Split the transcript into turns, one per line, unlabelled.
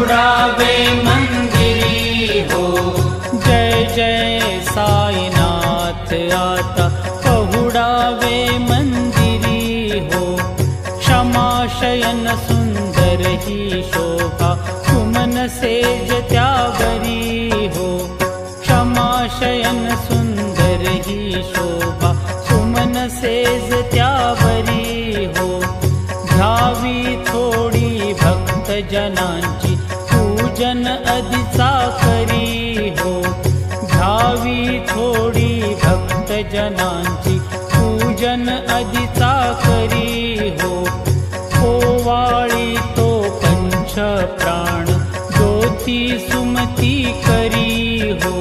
पहुडावे मंदिरी हो।
जय जय साईनाथ आता पहुडावे मंदिरी हो। क्षमा शयन सुंदर ही शोभा सुमन सेज त्यावरी हो। क्षमा शयन सुंदर ही शोभा सुमन सेज त्यावरी हो। घ्यावी थोडी भक्त जनांची पूजन अधिचा करी हो। घ्यावी थोडी भक्त जनांची पूजन अधिचा करी हो। ओवाळी तो पंच प्राण ज्योती सुमती करी हो।